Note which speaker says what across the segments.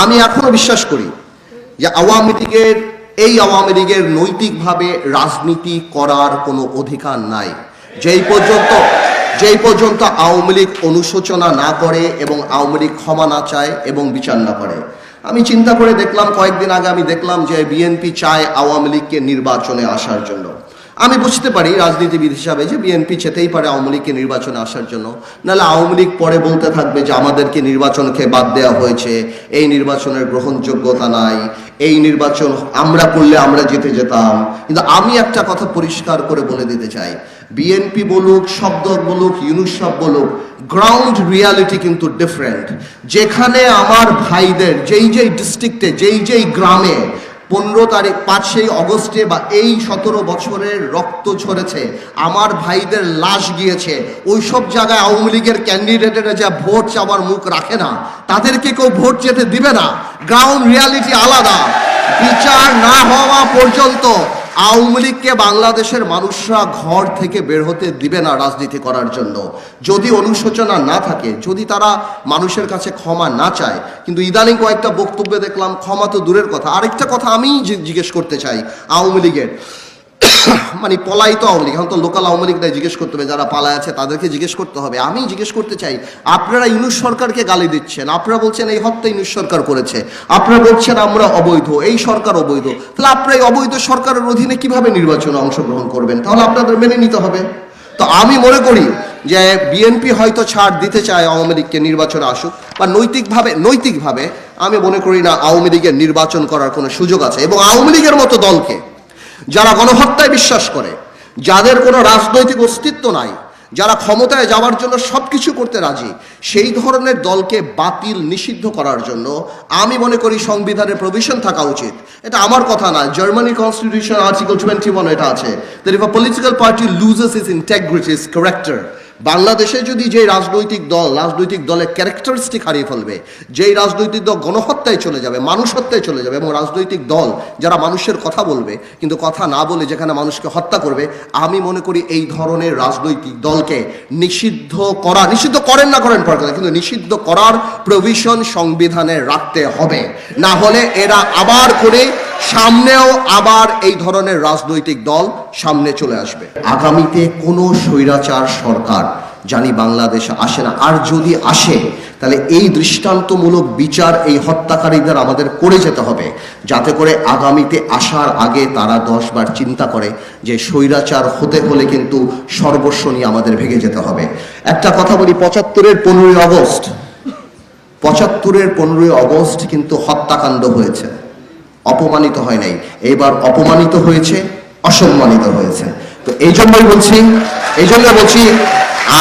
Speaker 1: আমি এখনো বিশ্বাস করি যে আওয়ামী লীগের নৈতিকভাবে রাজনীতি করার কোনো অধিকার নাই যেই পর্যন্ত আওয়ামী লীগ অনুশোচনা না করে এবং আওয়ামী লীগ ক্ষমা না চায় এবং বিচার না করে। আমি চিন্তা করে দেখলাম, কয়েকদিন আগে আমি দেখলাম যে বিএনপি চায় আওয়ামী লীগকে নির্বাচনে আসার জন্য। আমি বুঝতে পারি রাজনীতিবিদ হিসাবে যে বিএনপি চেতেই পারে আওয়ামী লীগকে নির্বাচনে আসার জন্য, নাহলে আওয়ামী লীগ পরে বলতে থাকবে যে আমাদেরকে নির্বাচনকে বাদ দেওয়া হয়েছে, এই নির্বাচনের গ্রহণযোগ্যতা নাই, এই নির্বাচন আমরা করলে আমরা জিতে যেতাম। কিন্তু আমি একটা কথা পরিষ্কার করে বলে দিতে চাই, বিএনপি বলুক, শব্দ বলুক, ইউনুস সাহেব বলুক, গ্রাউন্ড রিয়ালিটি কিন্তু ডিফারেন্ট। যেখানে আমার ভাইদের যেই ডিস্ট্রিক্টে যেই গ্রামে 15 তারিখ 5 অগস্টে বা এই 17 বছরের রক্ত ঝরেছে, আমার ভাইদের লাশ গিয়েছে, ওই সব জায়গায় আওয়ামী লীগের ক্যান্ডিডেটেরা যা ভোট চাওয়ার মুখ রাখে না, তাদেরকে কেউ ভোট যেতে দিবে না। গ্রাউন্ড রিয়ালিটি আলাদা। বিচার না হওয়া পর্যন্ত আওয়ামী লীগকে বাংলাদেশের মানুষরা ঘর থেকে বের হতে দিবে না রাজনীতি করার জন্য। যদি অনুশোচনা না থাকে, যদি তারা মানুষের কাছে ক্ষমা না চায়। কিন্তু ইদানিং কয়েকটা বক্তব্যে দেখলাম ক্ষমা তো দূরের কথা। আরেকটা কথা আমি জিজ্ঞেস করতে চাই আওয়ামী লীগের, মানে পলায়িত আওয়ামী লীগ, এখন তো লোকাল আওয়ামী লীগটাই জিজ্ঞেস করতে হবে, যারা পালায় আছে তাদেরকে জিজ্ঞেস করতে হবে। আমি জিজ্ঞেস করতে চাই, আপনারা ইউনুস সরকারকে গালি দিচ্ছেন, আপনারা বলছেন এই হত্যা ইউনুস সরকার করেছে, আপনারা বলছেন আমরা অবৈধ, এই সরকার অবৈধ, তাহলে আপনারা এই অবৈধ সরকারের অধীনে কিভাবে নির্বাচনে অংশগ্রহণ করবেন? তাহলে আপনাদের মেনে নিতে হবে। তো আমি মনে করি যে বিএনপি হয়তো ছাড় দিতে চায় আওয়ামী লীগকে নির্বাচনে আসুক, বা নৈতিকভাবে আমি মনে করি না আওয়ামী লীগের নির্বাচন করার কোনো সুযোগ আছে। এবং আওয়ামী লীগের মতো দলকে, যারা গণহত্যায় বিশ্বাস করে, যাদের কোনো রাজনৈতিক অস্তিত্ব নাই, যারা ক্ষমতায় যাওয়ার জন্য সব কিছু করতে রাজি, সেই ধরনের দলকে বাতিল নিষিদ্ধ করার জন্য আমি মনে করি সংবিধানের প্রভিশন থাকা উচিত। এটা আমার কথা না, জার্মানি কনস্টিটিউশন আর্টিকেল 21 এটা আছে, that if a political party loses its integrity, its character, বাংলাদেশে যদি যে রাজনৈতিক দলের ক্যারেক্টারিস্টিক হারিয়ে ফেলবে, যেই রাজনৈতিক দল গণহত্যায় চলে যাবে, মানুষ হত্যায় চলে যাবে, এবং রাজনৈতিক দল যারা মানুষের কথা বলবে কিন্তু কথা না বলে যেখানে মানুষকে হত্যা করবে, আমি মনে করি এই ধরনের রাজনৈতিক দলকে নিষিদ্ধ করেন না পর কথা, কিন্তু নিষিদ্ধ করার প্রভিশন সংবিধানে রাখতে হবে। না হলে এরা আবার করে সামনেও আবার এই ধরনের রাজনৈতিক দল সামনে চলে আসবে। আগামীতে কোনো স্বৈরাচার সরকার জানি বাংলাদেশে আসে না, আর যদি আসে তাহলে এই দৃষ্টান্তমূলক বিচার এই হত্যাকারীদের আমাদের করে যেতে হবে, যাতে করে আগামীতে আসার আগে তারা 10 বার চিন্তা করে যে স্বৈরাচার হতে হলে কিন্তু সর্বস্ব নিয়ে আমাদের ভেঙে যেতে হবে। একটা কথা বলি, 75-এর 15ই অগস্ট কিন্তু হত্যাকাণ্ড হয়েছে, অপমানিত হয় নাই। এবার অপমানিত হয়েছে, অসম্মানিত হয়েছে। তো এই জন্যই বলছি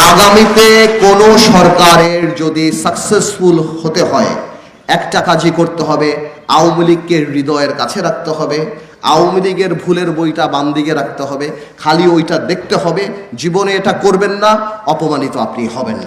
Speaker 1: আগামীতে কোনো সরকারের যদি সাকসেসফুল হতে হয়, একটা কাজই করতে হবে, আওয়ামী লীগকে হৃদয়ের কাছে রাখতে হবে, আওয়ামী লীগের ভুলের বইটা বাম দিকে রাখতে হবে, খালি ওইটা দেখতে হবে। জীবনে এটা করবেন না, অপমানিত আপনি হবেন না।